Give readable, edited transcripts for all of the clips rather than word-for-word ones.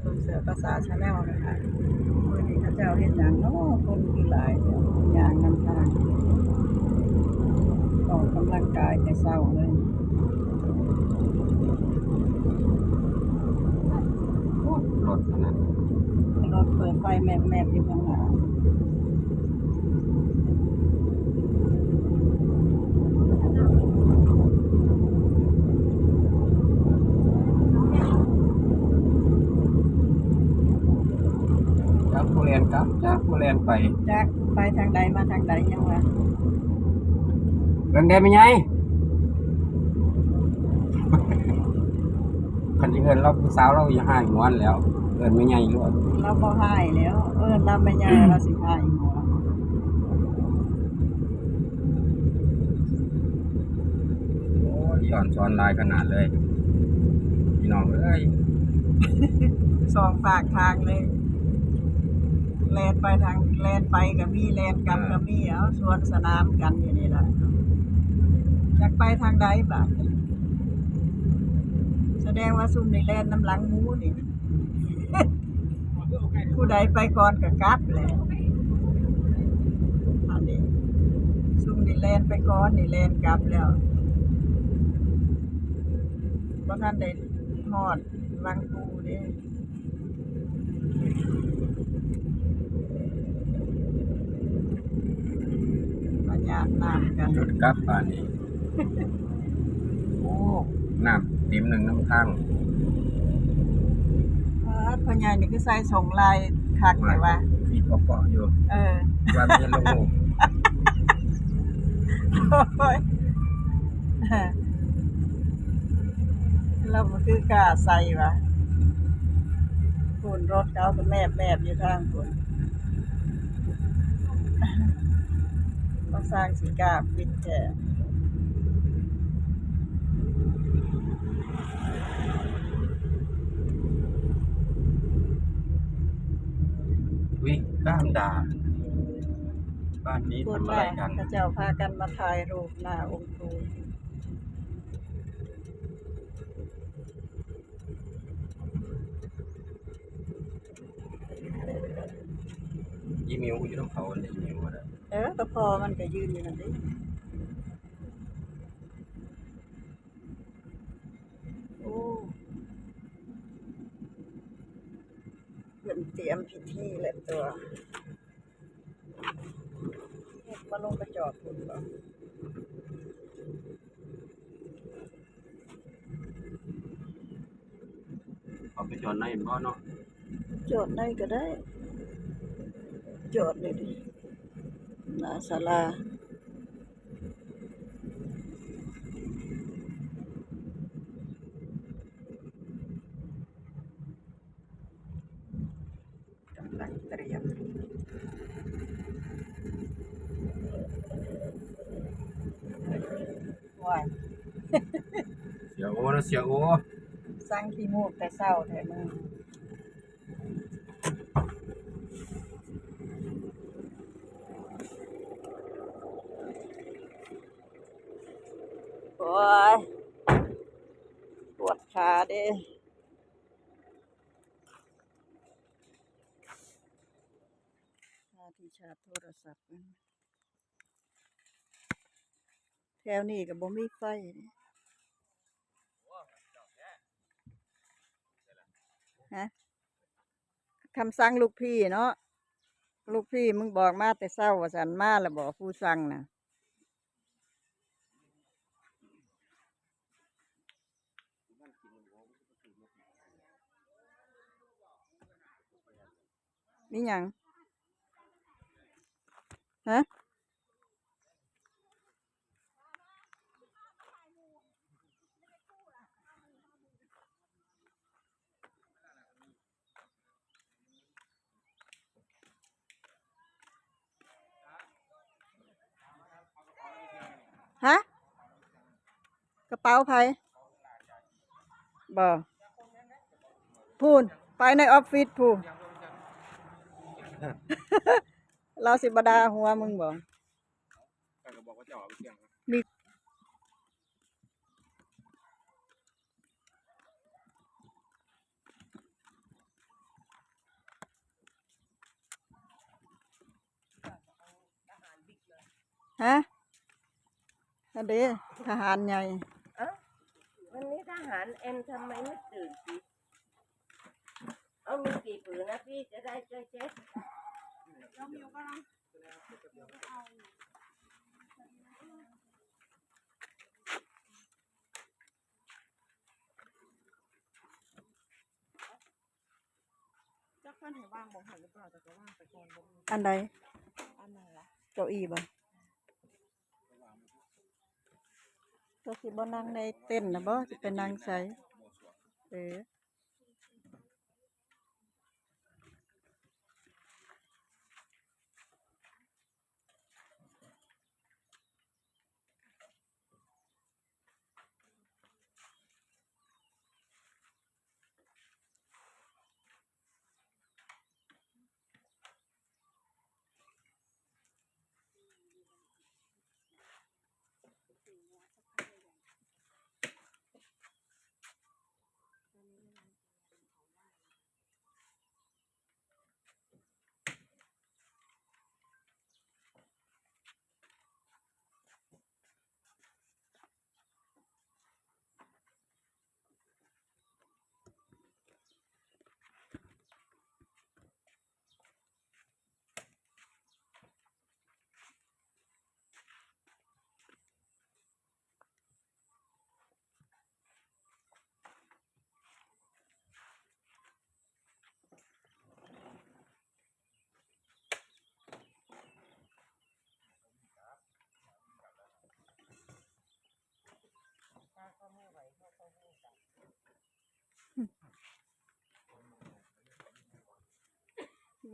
ตุนเสือภาษาชาแนลนะคะมื้อนี้เขาเจ้าเฮ็ดหยังเนาะคนคือหลายย่างนำทางออกกำลังกายแต่เช้าเลยรถขนาดรถเปิดไฟแมบๆอยู่ข้างหน้าจากผู้เรียนครับจากผู้เรียนไปจักไปทางใดมาทางใดยังวะเงินได้ไหมไงคันที่เงินเราผู้สาวเราอย่าหายหัวแล้วเงินไม่ไงรวดเราบ่หายแล้วเราไม่ใหญ่เราสิหายหัวโอ้ยย้อนซ้อนลายขนาดเลยพี่น้องเอ้ยสองฝากทางเลยแลนไปทางแลนไปกับมีแลนกลับกับมีเอาสวนสนามกันอยู่นี่แหละอยากไปทางใดบ้างแสดงว่าซุ่มในแลนน้ำหลังหมูนี่ ผู้ใดไปก่อนก็กลับแหละอันนี้ซุ่มนี่แลนไปก่อนนี่แลนกลับแล้วบ่ทันได้ฮอดวังปูเด้มาญาติน้ำกันจุดกลับป่านนี้โอ้น้ำติ่มหนึ่งน้ำทางพ่อใหญ่นี่คือใส่ส่งลายคักแต่ว่าฟีดเกาะอยู่ว่าเรียนลงโอ้ยเราบ่คือกล้าใส่ว่ะคุณรถเขาก็แมบอยู่ทางคุณมาสร้างสิกล้าฟิตแท้วิก้ามดาบ้านนี้ทำอะไรกันพระเจ้าพากันมาถ่ายรูปหน้าองค์ปู่ยี่มิวอยู่ต้องเขาเนี่ยยี่มิวอะไรก็พอมันก็ยืนอยู่นั่นดิโอ้เพิ่นเตรียมพิธีแล้วตัวมาลงไปจอดพุ่นบ่เอาไปจอดในบ่เนาะจอดไหนก็ได้จอดนี่ดิหน้าศาลากำลังเตรียมว้าย เสียโอ้นะเสียโอ้สร้างขี้มูกแต่เศร้าแท้มึงโอ้ยปวดขาเด้ที่ชาร์จโทรศัพท์แถวนี้ก็บ่มีไฟฮะคำสั่งลูกพี่เนาะลูกพี่มึงบอกมาแต่เศร้าว่าสันมาแล้วบอกผู้สั่งน่ะนี่หยังฮะฮะกระเป๋าไผบ่พูนไปในออฟฟิศพูน เราสิบดาหัวมึงบ่มี ฮะอันเด้ทหารใหญ่ วันนี้ทหารเอ็นทำไมไม่ตื่นสิเอามีกี่ผืนนะพี่จะได้ช่วยเช็คจักเพิ่นให้ว่างบ่หันหรือเปล่าแต่ก็ว่างไปก่อนบ่ อันใด อันไหนล่ะ เก้าอี้บ่ก็สิบ่นั่งในเต้นท์นะบ่สิไปนั่งไสเออ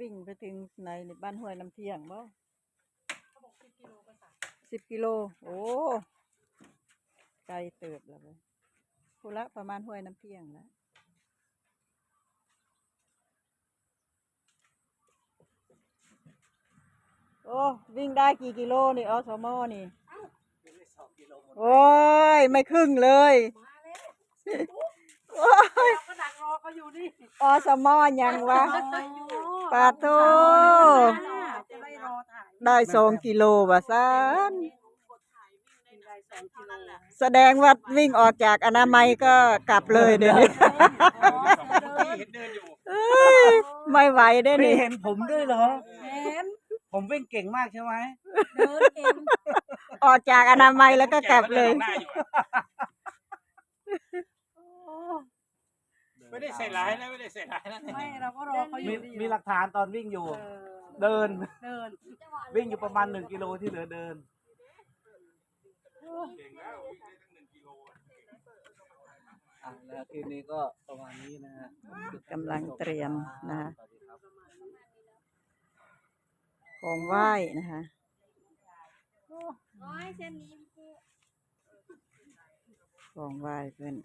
วิ่งไปถึงไหนนี่บ้านห้วยน้ำเที่ยงบ่10 กิโลโอ้ไกลเติบแล้วเว้ยพูละประมาณห้วยน้ำเที่ยงแล้วโอ้วิ่งได้กี่กิโลนี่อสมนี่โอ้ยไม่ครึ่งเลยโอ้ย ก็ดักรอเขาอยู่นี่ อสมยังวะปาโท จะได้รอถ่าย ได้2 กิโลว่าซัน ได้2 กิโล แสดงว่าวิ่งออกจากอนามัยก็กลับเลยเดี๋ยวนี้ เห็นเดินอยู่ เอ้ยไม่ไหวเด้อ พี่ นี่ เห็นผมด้วยเหรอ เห็น ผมวิ่งเก่งมากใช่ไหม เดินเก่ง ออกจากอนามัยแล้วก็กลับเลย ไม่ได้ใส่ร้ายนะไม่ได้ใส่ร้ายนะ ไม่เราก็รอเขาอยู่ดี มีหลักฐานตอนวิ่งอยู่ เดิน วิ่งอยู่ประมาณ1 กิโลที่เหลือเดิน แล้วทีนี้ก็ประมาณนี้นะฮะ กำลังเตรียมนะฮะของไหว้นะคะของไหว้เพื่อน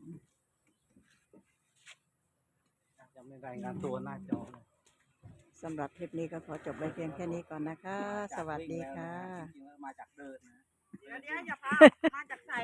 จะไม่รายงานตัวหน้าจอเลย สำหรับคลิปนี้ก็ขอจบไว้เพียงแค่นี้ก่อนนะคะ สวัสดีค่ะ จริงๆแล้วมาจากเดินนะ เดี๋ยวอย่าพามาจากไหน